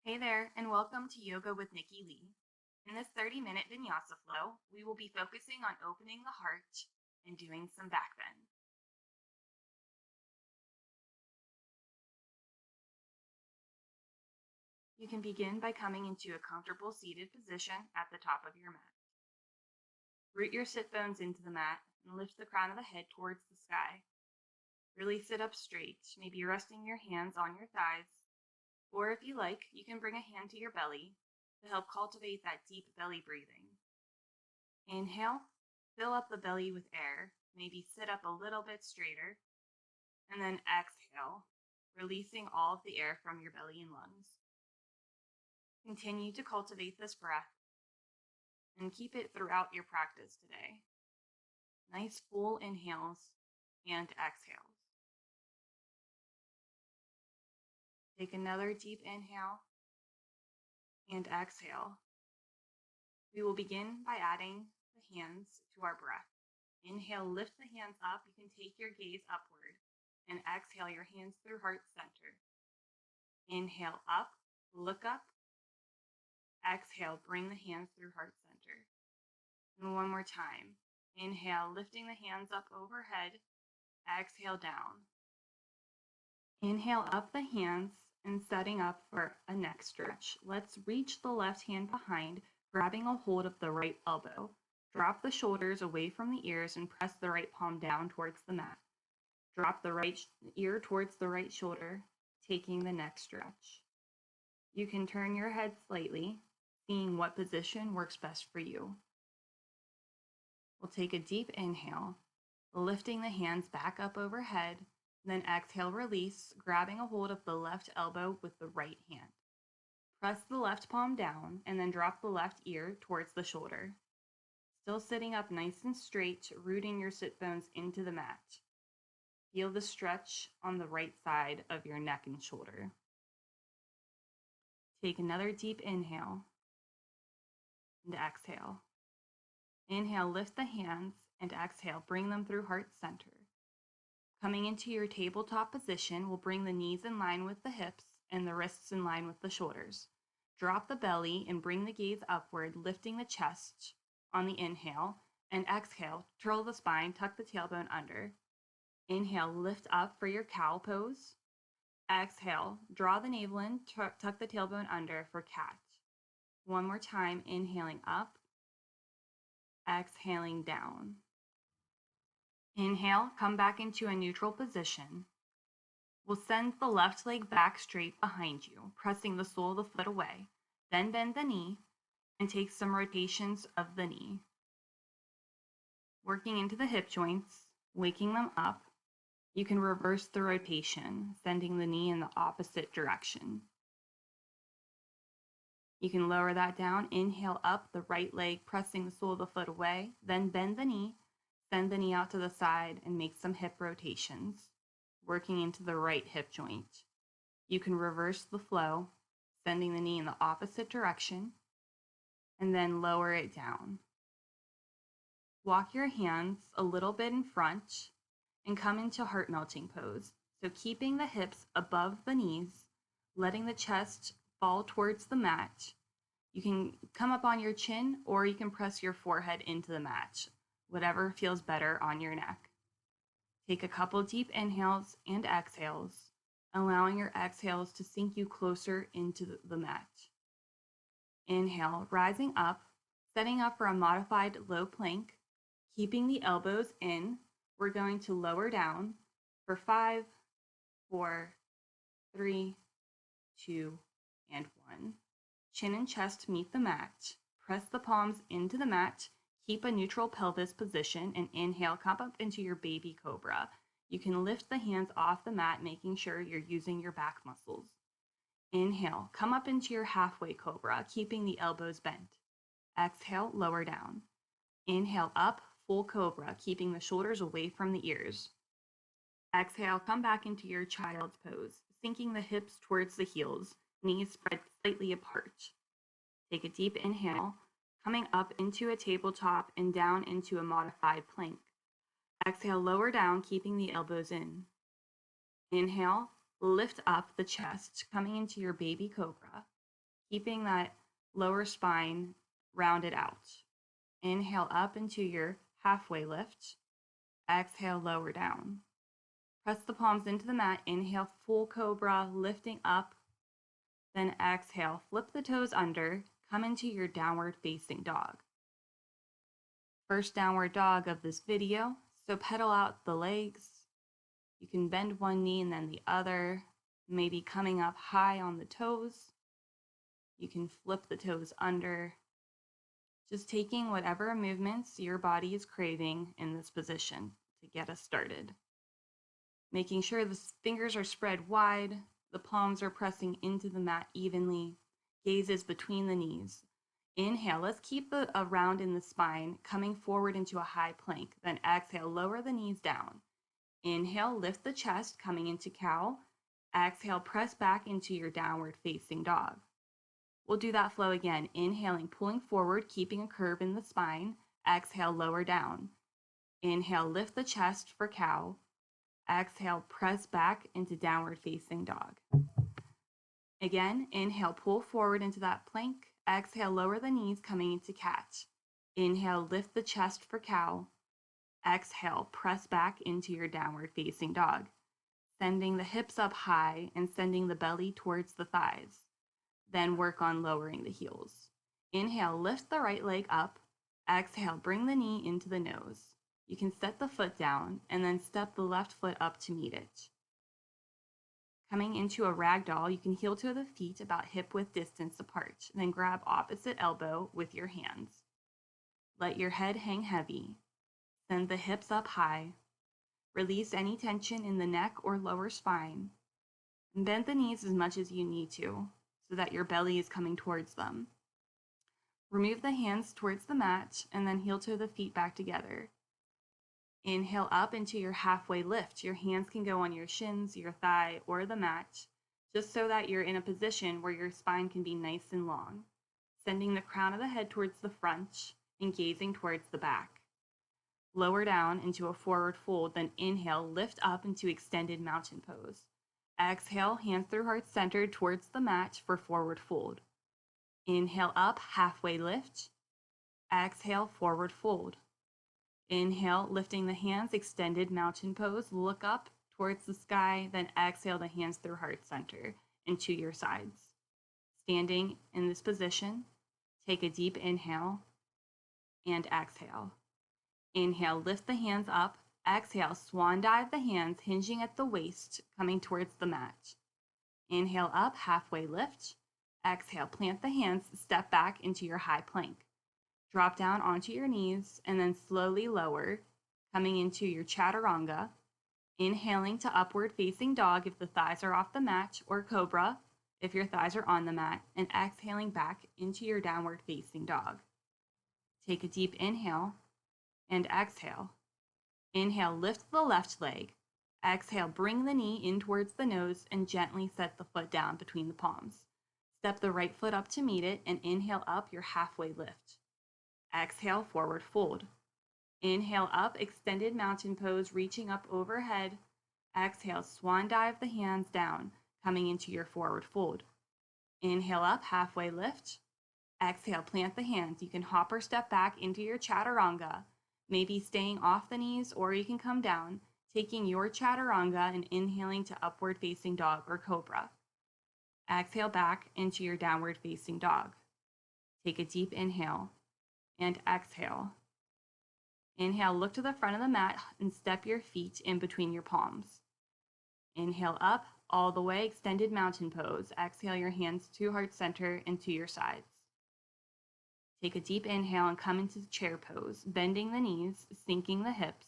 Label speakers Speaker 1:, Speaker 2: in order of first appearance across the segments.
Speaker 1: Hey there, and welcome to Yoga with Nikki Lee. In this 30-minute Vinyasa flow, we will be focusing on opening the heart and doing some back bend. You can begin by coming into a comfortable seated position at the top of your mat. Root your sit bones into the mat and lift the crown of the head towards the sky. Really sit up straight, maybe resting your hands on your thighs, or if you like, you can bring a hand to your belly to help cultivate that deep belly breathing. Inhale, fill up the belly with air, maybe sit up a little bit straighter, and then exhale, releasing all of the air from your belly and lungs. Continue to cultivate this breath and keep it throughout your practice today. Nice full inhales and exhales. Take another deep inhale and exhale. We will begin by adding the hands to our breath. Inhale, lift the hands up. You can take your gaze upward and exhale your hands through heart center. Inhale up, look up. Exhale, bring the hands through heart center. And one more time. Inhale, lifting the hands up overhead. Exhale down. Inhale up the hands and setting up for a neck stretch. Let's reach the left hand behind, grabbing a hold of the right elbow. Drop the shoulders away from the ears and press the right palm down towards the mat. Drop the right ear towards the right shoulder, taking the neck stretch. You can turn your head slightly, seeing what position works best for you. We'll take a deep inhale, lifting the hands back up overhead, then exhale, release, grabbing a hold of the left elbow with the right hand. Press the left palm down and then drop the left ear towards the shoulder. Still sitting up nice and straight, rooting your sit bones into the mat. Feel the stretch on the right side of your neck and shoulder. Take another deep inhale and exhale. Inhale, lift the hands, and exhale, bring them through heart center. Coming into your tabletop position, we'll bring the knees in line with the hips and the wrists in line with the shoulders. Drop the belly and bring the gaze upward, lifting the chest on the inhale, and exhale, curl the spine, tuck the tailbone under. Inhale, lift up for your cow pose. Exhale, draw the navel in, tuck the tailbone under for cat. One more time, inhaling up, exhaling down. Inhale, come back into a neutral position. We'll send the left leg back straight behind you, pressing the sole of the foot away. Then bend the knee and take some rotations of the knee. Working into the hip joints, waking them up. You can reverse the rotation, sending the knee in the opposite direction. You can lower that down, inhale up, the right leg pressing the sole of the foot away, then bend the knee, send the knee out to the side and make some hip rotations, working into the right hip joint. You can reverse the flow, sending the knee in the opposite direction, and then lower it down. Walk your hands a little bit in front and come into heart melting pose. So keeping the hips above the knees, letting the chest fall towards the mat. You can come up on your chin or you can press your forehead into the mat, whatever feels better on your neck. Take a couple deep inhales and exhales, allowing your exhales to sink you closer into the mat. Inhale, rising up, setting up for a modified low plank, keeping the elbows in. We're going to lower down for 5, 4, 3, 2, and 1. Chin and chest meet the mat. Press the palms into the mat. Keep a neutral pelvis position and inhale, come up into your baby cobra. You can lift the hands off the mat, making sure you're using your back muscles. Inhale, come up into your halfway cobra, keeping the elbows bent. Exhale, lower down. Inhale up, full cobra, keeping the shoulders away from the ears. Exhale, come back into your child's pose, sinking the hips towards the heels, knees spread slightly apart. Take a deep inhale, coming up into a tabletop and down into a modified plank. Exhale, lower down, keeping the elbows in. Inhale, lift up the chest, coming into your baby cobra. keeping that lower spine rounded out. Inhale up into your halfway lift. Exhale, lower down. Press the palms into the mat. Inhale, full cobra, lifting up. Then exhale, flip the toes under, come into your downward facing dog. First downward dog of this video, so pedal out the legs. You can bend one knee and then the other, maybe coming up high on the toes. You can flip the toes under, just taking whatever movements your body is craving in this position to get us started. Making sure the fingers are spread wide, the palms are pressing into the mat evenly, gazes between the knees. Inhale, let's keep a round in the spine, coming forward into a high plank. Then exhale, lower the knees down. Inhale, lift the chest, coming into cow. Exhale, press back into your downward facing dog. We'll do that flow again. Inhaling, pulling forward, keeping a curve in the spine. Exhale, lower down. Inhale, lift the chest for cow. Exhale, press back into downward facing dog. Again, inhale, pull forward into that plank. Exhale, lower the knees, coming into cat. Inhale, lift the chest for cow. Exhale, press back into your downward facing dog. Sending the hips up high and sending the belly towards the thighs. Then work on lowering the heels. Inhale, lift the right leg up. Exhale, bring the knee into the nose. You can set the foot down and then step the left foot up to meet it. Coming into a ragdoll, you can heel to the feet about hip width distance apart, then grab opposite elbow with your hands. Let your head hang heavy. Send the hips up high. Release any tension in the neck or lower spine. And bend the knees as much as you need to, so that your belly is coming towards them. Remove the hands towards the mat and then heel to the feet back together. Inhale up into your halfway lift. Your hands can go on your shins, your thigh, or the mat, just so that you're in a position where your spine can be nice and long. Sending the crown of the head towards the front and gazing towards the back. Lower down into a forward fold, then inhale, lift up into extended mountain pose. Exhale, hands through heart center towards the mat for forward fold. Inhale up, halfway lift. Exhale, forward fold. Inhale, lifting the hands, extended mountain pose. Look up towards the sky, then exhale the hands through heart center and to your sides. Standing in this position, take a deep inhale and exhale. Inhale, lift the hands up. Exhale, swan dive the hands, hinging at the waist, coming towards the mat. Inhale up, halfway lift. Exhale, plant the hands, step back into your high plank. Drop down onto your knees and then slowly lower, coming into your chaturanga. Inhaling to upward facing dog if the thighs are off the mat, or cobra if your thighs are on the mat, and exhaling back into your downward facing dog. Take a deep inhale and exhale. Inhale, lift the left leg. Exhale, bring the knee in towards the nose and gently set the foot down between the palms. Step the right foot up to meet it and inhale up your halfway lift. Exhale, forward fold. Inhale up, extended mountain pose, reaching up overhead. Exhale, swan dive the hands down, coming into your forward fold. Inhale up, halfway lift. Exhale, plant the hands. You can hop or step back into your chaturanga, maybe staying off the knees, or you can come down, taking your chaturanga and inhaling to upward facing dog or cobra. Exhale back into your downward facing dog. Take a deep inhale and exhale. Inhale, look to the front of the mat and step your feet in between your palms. Inhale up, all the way, extended mountain pose. Exhale your hands to heart center and to your sides. Take a deep inhale and come into chair pose, bending the knees, sinking the hips.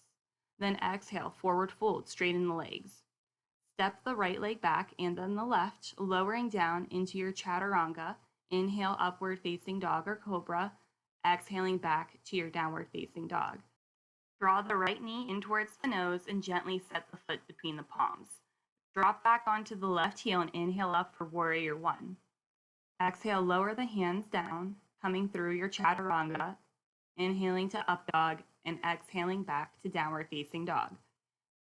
Speaker 1: Then exhale, forward fold, straighten the legs. Step the right leg back and then the left, lowering down into your chaturanga. Inhale, upward facing dog or cobra. Exhaling back to your downward facing dog. Draw the right knee in towards the nose and gently set the foot between the palms. Drop back onto the left heel and inhale up for warrior one. Exhale, lower the hands down, coming through your chaturanga. Inhaling to up dog and exhaling back to downward facing dog.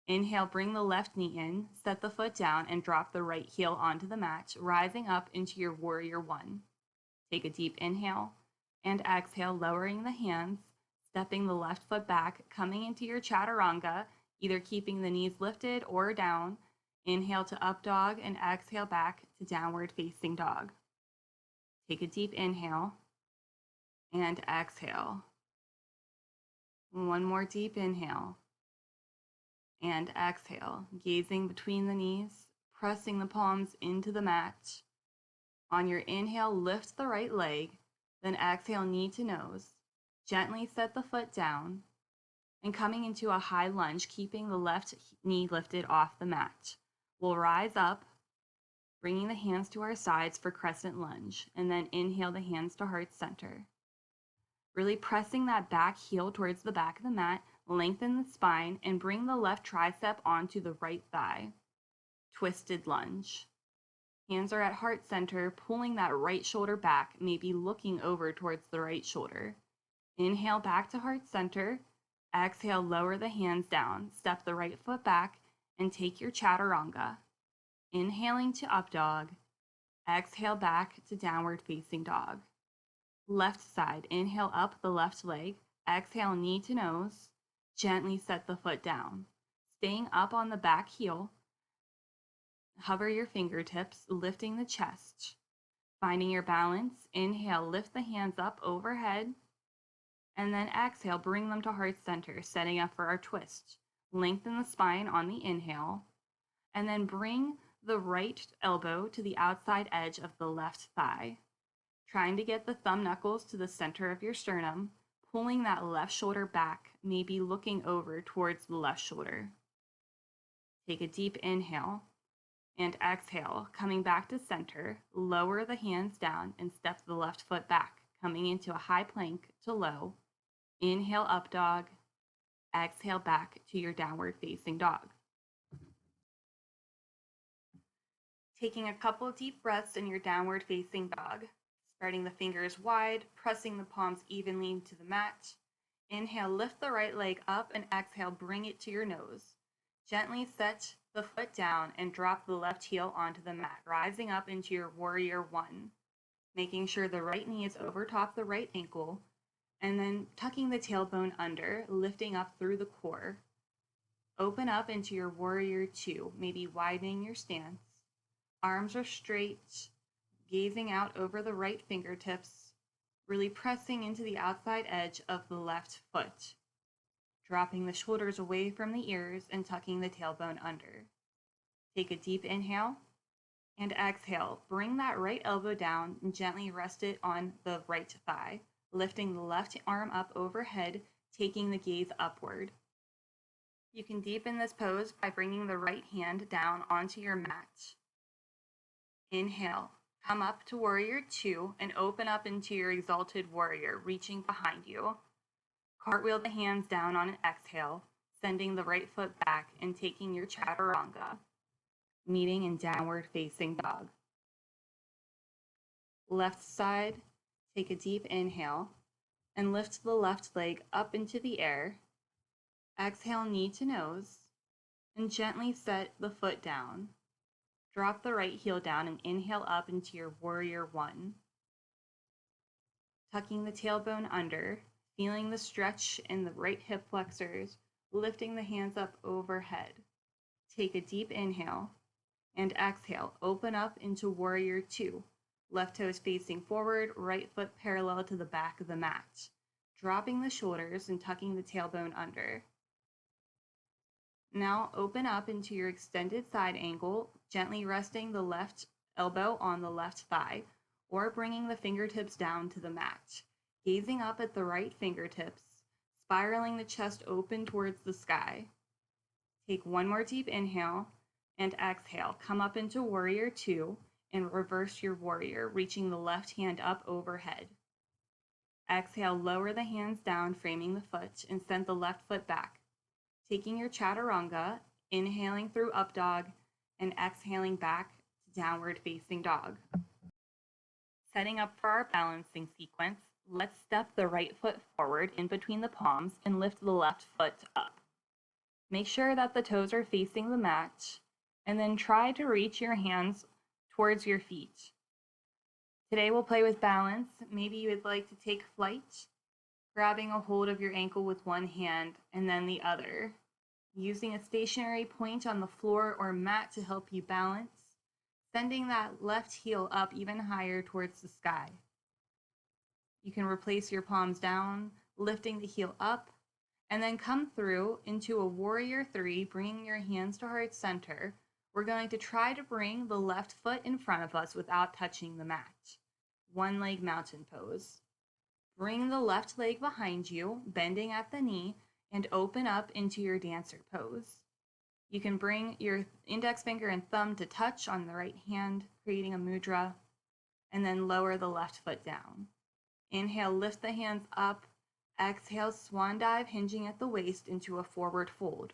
Speaker 1: Inhale, bring the left knee in, set the foot down and drop the right heel onto the mat, rising up into your warrior one. Take a deep inhale and exhale, lowering the hands, stepping the left foot back, coming into your chaturanga, either keeping the knees lifted or down. Inhale to up dog and exhale back to downward facing dog. Take a deep inhale and exhale. One more deep inhale and exhale, gazing between the knees, pressing the palms into the mat. On your inhale, lift the right leg, then exhale knee to nose. Gently set the foot down and coming into a high lunge, keeping the left knee lifted off the mat. We'll rise up, bringing the hands to our sides for crescent lunge, and then inhale the hands to heart center. Really pressing that back heel towards the back of the mat, lengthen the spine, and bring the left tricep onto the right thigh. Twisted lunge. Hands are at heart center, pulling that right shoulder back, maybe looking over towards the right shoulder. Inhale back to heart center. Exhale, lower the hands down, step the right foot back, and take your chaturanga. Inhaling to up dog. Exhale back to downward facing dog. Left side, inhale up the left leg. Exhale, knee to nose. Gently set the foot down. Staying up on the back heel. Hover your fingertips, lifting the chest. Finding your balance, inhale, lift the hands up overhead. And then exhale, bring them to heart center, setting up for our twist. Lengthen the spine on the inhale. And then bring the right elbow to the outside edge of the left thigh. Trying to get the thumb knuckles to the center of your sternum, pulling that left shoulder back, maybe looking over towards the left shoulder. Take a deep inhale and exhale, coming back to center, lower the hands down and step the left foot back, coming into a high plank to low. Inhale up dog, exhale back to your downward facing dog. Taking a couple of deep breaths in your downward facing dog. Spreading the fingers wide, pressing the palms evenly to the mat. Inhale, lift the right leg up and exhale, bring it to your nose. Gently set the foot down and drop the left heel onto the mat, rising up into your warrior one. Making sure the right knee is over top the right ankle, and then tucking the tailbone under, lifting up through the core. Open up into your warrior two, maybe widening your stance. Arms are straight, gazing out over the right fingertips, really pressing into the outside edge of the left foot. Dropping the shoulders away from the ears and tucking the tailbone under. Take a deep inhale and exhale. Bring that right elbow down and gently rest it on the right thigh, lifting the left arm up overhead, taking the gaze upward. You can deepen this pose by bringing the right hand down onto your mat. Inhale. Come up to warrior two and open up into your exalted warrior, reaching behind you. Cartwheel the hands down on an exhale, sending the right foot back and taking your chaturanga, meeting in downward facing dog. Left side, take a deep inhale and lift the left leg up into the air. Exhale, knee to nose, and gently set the foot down. Drop the right heel down and inhale up into your warrior one. Tucking the tailbone under, feeling the stretch in the right hip flexors, lifting the hands up overhead. Take a deep inhale and exhale, open up into warrior two. Left toes facing forward, right foot parallel to the back of the mat. Dropping the shoulders and tucking the tailbone under. Now open up into your extended side angle, gently resting the left elbow on the left thigh, or bringing the fingertips down to the mat. Gazing up at the right fingertips, spiraling the chest open towards the sky. Take one more deep inhale and exhale. Come up into warrior two and reverse your warrior, reaching the left hand up overhead. Exhale, lower the hands down, framing the foot, and send the left foot back. Taking your chaturanga, inhaling through up dog, and exhaling back to downward facing dog. Setting up for our balancing sequence, let's step the right foot forward in between the palms and lift the left foot up. Make sure that the toes are facing the mat, and then try to reach your hands towards your feet. Today we'll play with balance. Maybe you would like to take flight, grabbing a hold of your ankle with one hand and then the other, using a stationary point on the floor or mat to help you balance, sending that left heel up even higher towards the sky. You can replace your palms down, lifting the heel up, and then come through into a warrior three, bringing your hands to heart center. We're going to try to bring the left foot in front of us without touching the mat. One leg mountain pose. Bring the left leg behind you, bending at the knee, and open up into your dancer pose. You can bring your index finger and thumb to touch on the right hand, creating a mudra, and then lower the left foot down. Inhale, lift the hands up. Exhale, swan dive, hinging at the waist into a forward fold.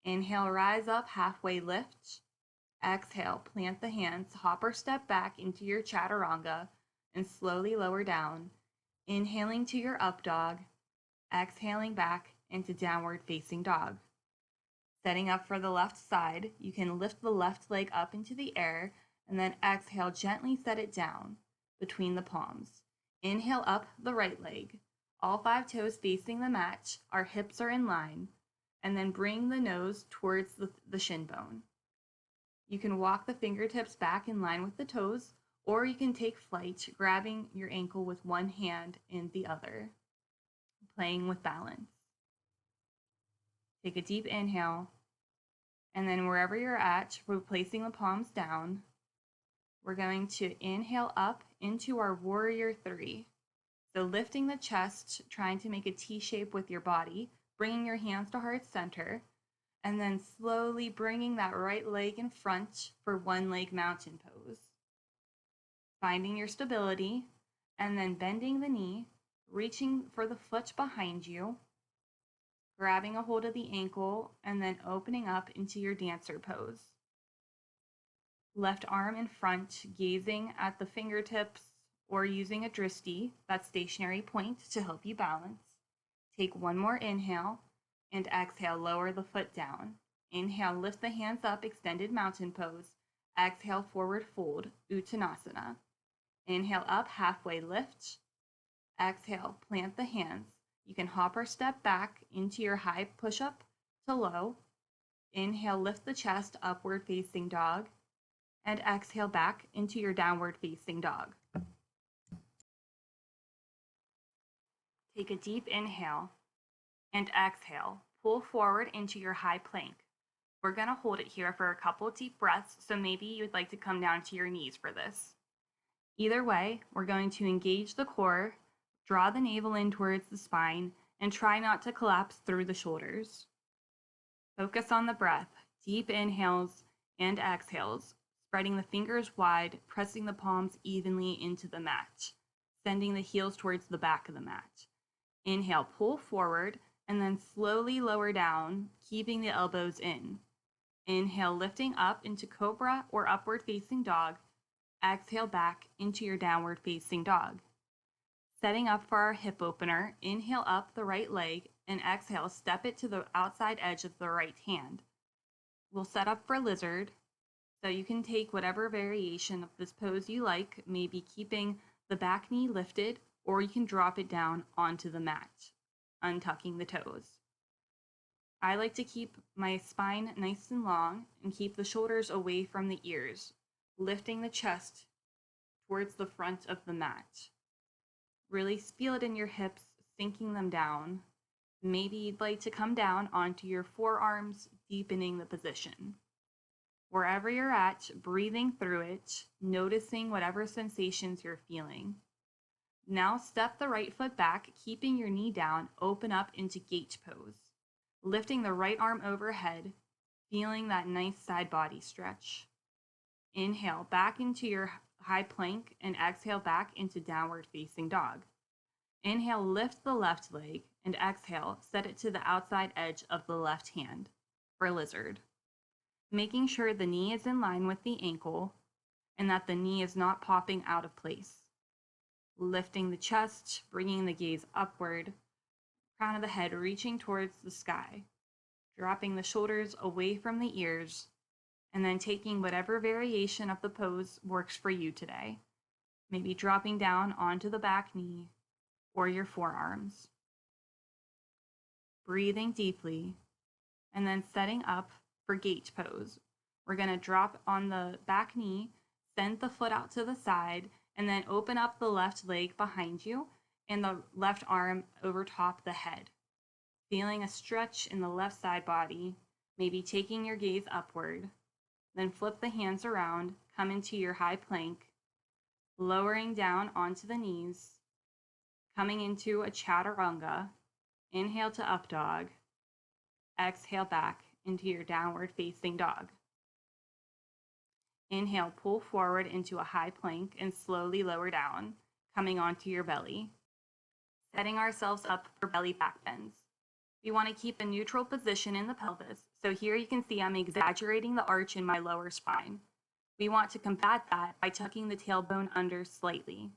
Speaker 1: Inhale, rise up, halfway lift. Exhale, plant the hands, hop or step back into your chaturanga, and slowly lower down. Inhaling to your up dog. Exhaling back into downward facing dog. Setting up for the left side, you can lift the left leg up into the air, and then exhale, gently set it down between the palms. Inhale up the right leg. All 5 toes facing the mat, our hips are in line, and then bring the nose towards the shin bone. You can walk the fingertips back in line with the toes, or you can take flight, grabbing your ankle with one hand and the other, playing with balance. Take a deep inhale, and then wherever you're at, replacing the palms down, we're going to inhale up into our warrior three. So lifting the chest, trying to make a T shape with your body, bringing your hands to heart center, and then slowly bringing that right leg in front for one leg mountain pose. Finding your stability, and then bending the knee, reaching for the foot behind you, grabbing a hold of the ankle, and then opening up into your dancer pose. Left arm in front, gazing at the fingertips, or using a drishti, that stationary point, to help you balance. Take one more inhale, and exhale, lower the foot down. Inhale, lift the hands up, extended mountain pose. Exhale, forward fold, Uttanasana. Inhale up, halfway lift. Exhale, plant the hands. You can hop or step back into your high push-up to low. Inhale, lift the chest, upward facing dog. And exhale back into your downward facing dog. Take a deep inhale and exhale. Pull forward into your high plank. We're going to hold it here for a couple deep breaths, so maybe you'd like to come down to your knees for this. Either way, we're going to engage the core, draw the navel in towards the spine, and try not to collapse through the shoulders. Focus on the breath, deep inhales and exhales, spreading the fingers wide, pressing the palms evenly into the mat, sending the heels towards the back of the mat. Inhale, pull forward, and then slowly lower down, keeping the elbows in. Inhale, lifting up into cobra or upward facing dog. Exhale back into your downward facing dog. Setting up for our hip opener, inhale up the right leg, and exhale, step it to the outside edge of the right hand. We'll set up for lizard, so you can take whatever variation of this pose you like, maybe keeping the back knee lifted, or you can drop it down onto the mat, untucking the toes. I like to keep my spine nice and long and keep the shoulders away from the ears, lifting the chest towards the front of the mat. Really feel it in your hips, sinking them down. Maybe you'd like to come down onto your forearms, deepening the position. Wherever you're at, breathing through it, noticing whatever sensations you're feeling. Now step the right foot back, keeping your knee down, open up into gate pose. Lifting the right arm overhead, feeling that nice side body stretch. Inhale back into your high plank and exhale back into downward facing dog. Inhale, lift the left leg, and exhale, set it to the outside edge of the left hand for lizard. Making sure the knee is in line with the ankle and that the knee is not popping out of place. Lifting the chest, bringing the gaze upward, crown of the head reaching towards the sky, dropping the shoulders away from the ears, and then taking whatever variation of the pose works for you today. maybe dropping down onto the back knee or your forearms. Breathing deeply, and then setting up for gate pose. We're going to drop on the back knee, send the foot out to the side, and then open up the left leg behind you and the left arm over top the head. Feeling a stretch in the left side body, maybe taking your gaze upward. Then flip the hands around, come into your high plank, lowering down onto the knees, coming into a chaturanga. Inhale to up dog. Exhale back into your downward facing dog. Inhale, pull forward into a high plank and slowly lower down, coming onto your belly. Setting ourselves up for belly back bends. We want to keep a neutral position in the pelvis. So here you can see I'm exaggerating the arch in my lower spine. We want to combat that by tucking the tailbone under slightly.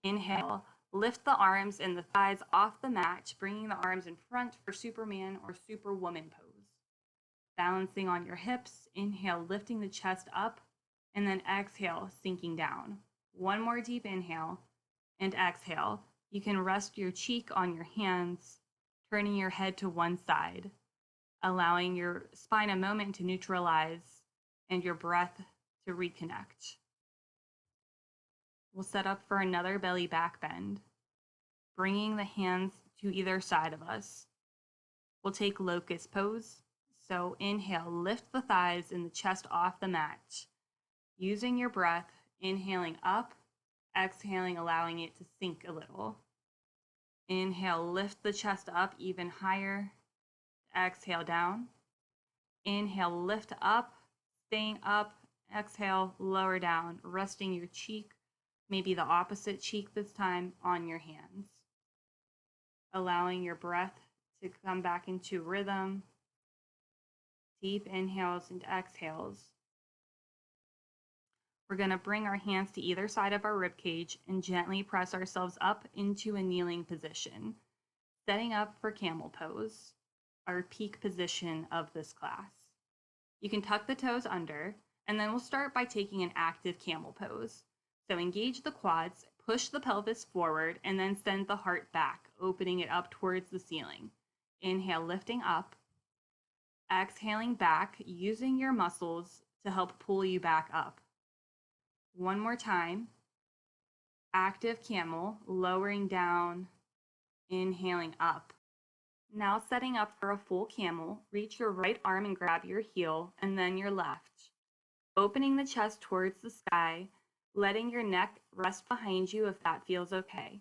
Speaker 1: Inhale, lift the arms and the thighs off the mat, bringing the arms in front for Superman or Superwoman pose. Balancing on your hips, inhale, lifting the chest up, and then exhale, sinking down. One more deep inhale, and exhale. You can rest your cheek on your hands, turning your head to one side, allowing your spine a moment to neutralize and your breath to reconnect. We'll set up for another belly back bend, bringing the hands to either side of us. We'll take locust pose. So inhale, lift the thighs and the chest off the mat. Using your breath, inhaling up, exhaling, allowing it to sink a little. Inhale, lift the chest up even higher. Exhale down. Inhale, lift up, staying up. Exhale, lower down, resting your cheek, maybe the opposite cheek this time, on your hands. Allowing your breath to come back into rhythm. Deep inhales and exhales. We're going to bring our hands to either side of our rib cage and gently press ourselves up into a kneeling position, setting up for camel pose, our peak position of this class. You can tuck the toes under, and then we'll start by taking an active camel pose. So engage the quads, push the pelvis forward, and then send the heart back, opening it up towards the ceiling. Inhale, lifting up. Exhaling back, using your muscles to help pull you back up. One more time. Active camel, lowering down, inhaling up. Now setting up for a full camel, reach your right arm and grab your heel, and then your left. Opening the chest towards the sky, letting your neck rest behind you if that feels okay.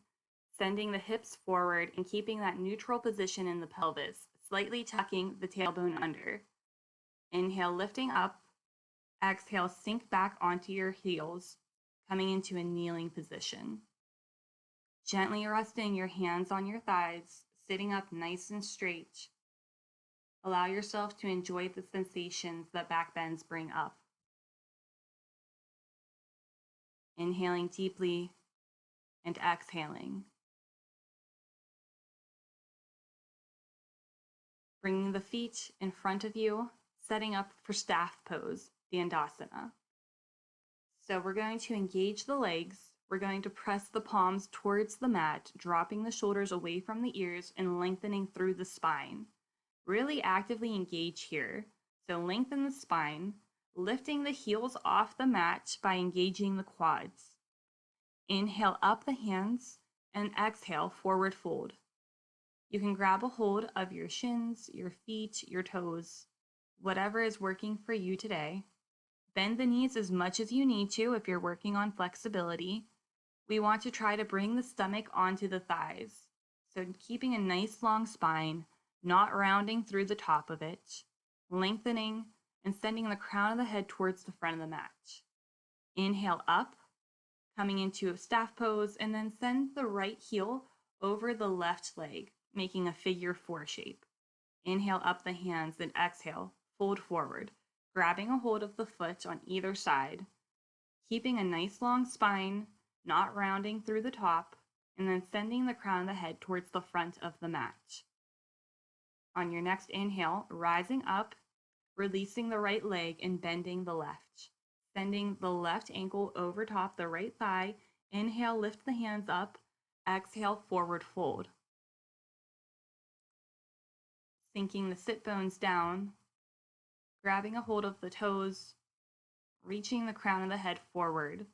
Speaker 1: Sending the hips forward and keeping that neutral position in the pelvis, slightly tucking the tailbone under. Inhale, lifting up. Exhale, sink back onto your heels, coming into a kneeling position. Gently resting your hands on your thighs, sitting up nice and straight. Allow yourself to enjoy the sensations that back bends bring up. Inhaling deeply and exhaling. Bringing the feet in front of you, setting up for staff pose, Dandasana. So we're going to engage the legs. We're going to press the palms towards the mat, dropping the shoulders away from the ears and lengthening through the spine. Really actively engage here. So lengthen the spine, lifting the heels off the mat by engaging the quads. Inhale up the hands and exhale, forward fold. You can grab a hold of your shins, your feet, your toes, whatever is working for you today. Bend the knees as much as you need to if you're working on flexibility. We want to try to bring the stomach onto the thighs. So keeping a nice long spine, not rounding through the top of it, lengthening and sending the crown of the head towards the front of the mat. Inhale up, coming into a staff pose, and then send the right heel over the left leg, making a figure 4 shape. Inhale up the hands, then exhale, fold forward, grabbing a hold of the foot on either side, keeping a nice long spine, not rounding through the top, and then sending the crown of the head towards the front of the mat. On your next inhale, rising up, releasing the right leg and bending the left. Sending the left ankle over top the right thigh. Inhale, lift the hands up. Exhale, forward fold. Sinking the sit bones down, grabbing a hold of the toes, reaching the crown of the head forward,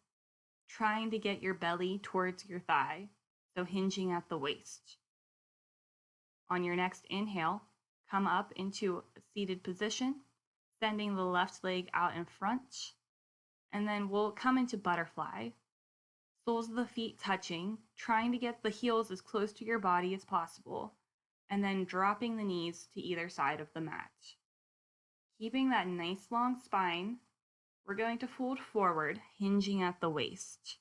Speaker 1: trying to get your belly towards your thigh, so hinging at the waist. On your next inhale, come up into a seated position, sending the left leg out in front, and then we'll come into butterfly. Soles of the feet touching, trying to get the heels as close to your body as possible, and then dropping the knees to either side of the mat. Keeping that nice long spine, we're going to fold forward, hinging at the waist.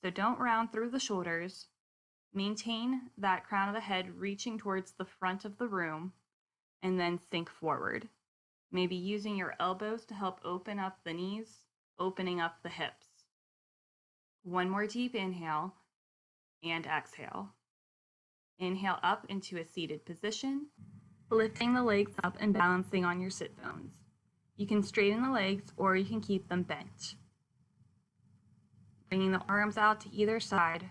Speaker 1: So don't round through the shoulders. Maintain that crown of the head reaching towards the front of the room, and then sink forward. Maybe using your elbows to help open up the knees, opening up the hips. One more deep inhale and exhale. Inhale up into a seated position, lifting the legs up and balancing on your sit bones. You can straighten the legs or you can keep them bent. Bringing the arms out to either side,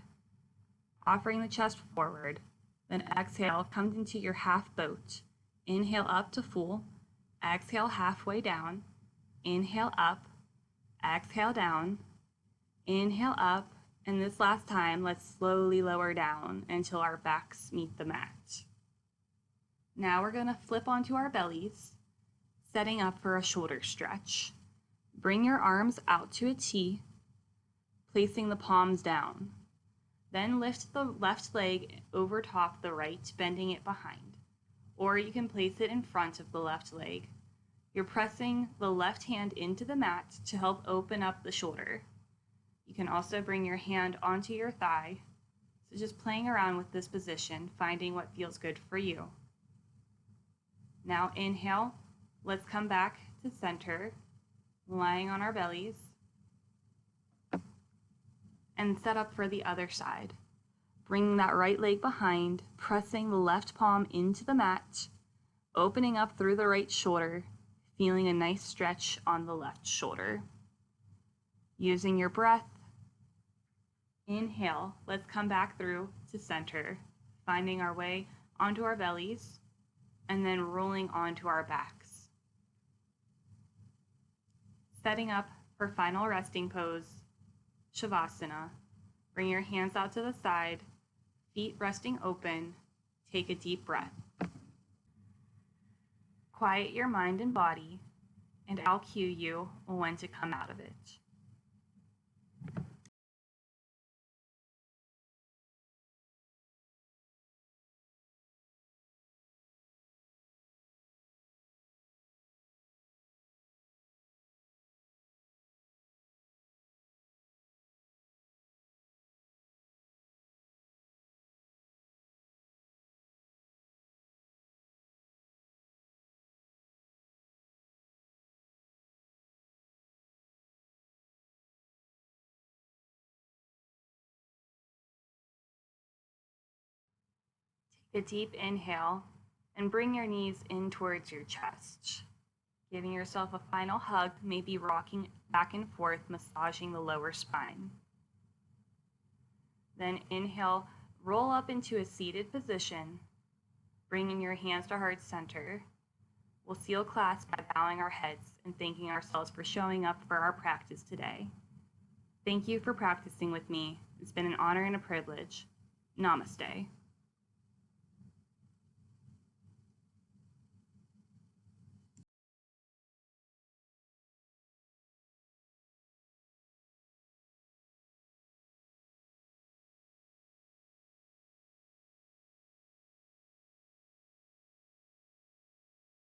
Speaker 1: offering the chest forward. Then exhale, come into your half boat. Inhale up to full. Exhale halfway down. Inhale up. Exhale down. Inhale up. And this last time, let's slowly lower down until our backs meet the mat. Now we're going to flip onto our bellies, setting up for a shoulder stretch. Bring your arms out to a T, placing the palms down. Then lift the left leg over top the right, bending it behind. Or you can place it in front of the left leg. You're pressing the left hand into the mat to help open up the shoulder. You can also bring your hand onto your thigh. So just playing around with this position, finding what feels good for you. Now inhale, let's come back to center, lying on our bellies, and set up for the other side. Bringing that right leg behind, pressing the left palm into the mat, opening up through the right shoulder, feeling a nice stretch on the left shoulder. Using your breath, inhale, let's come back through to center, finding our way onto our bellies, and then rolling onto our backs. Setting up for final resting pose, Shavasana. Bring your hands out to the side, feet resting open. Take a deep breath. Quiet your mind and body, and I'll cue you when to come out of it. Take a deep inhale and bring your knees in towards your chest. Giving yourself a final hug, maybe rocking back and forth, massaging the lower spine. Then inhale, roll up into a seated position, bringing your hands to heart center. We'll seal class by bowing our heads and thanking ourselves for showing up for our practice today. Thank you for practicing with me. It's been an honor and a privilege. Namaste.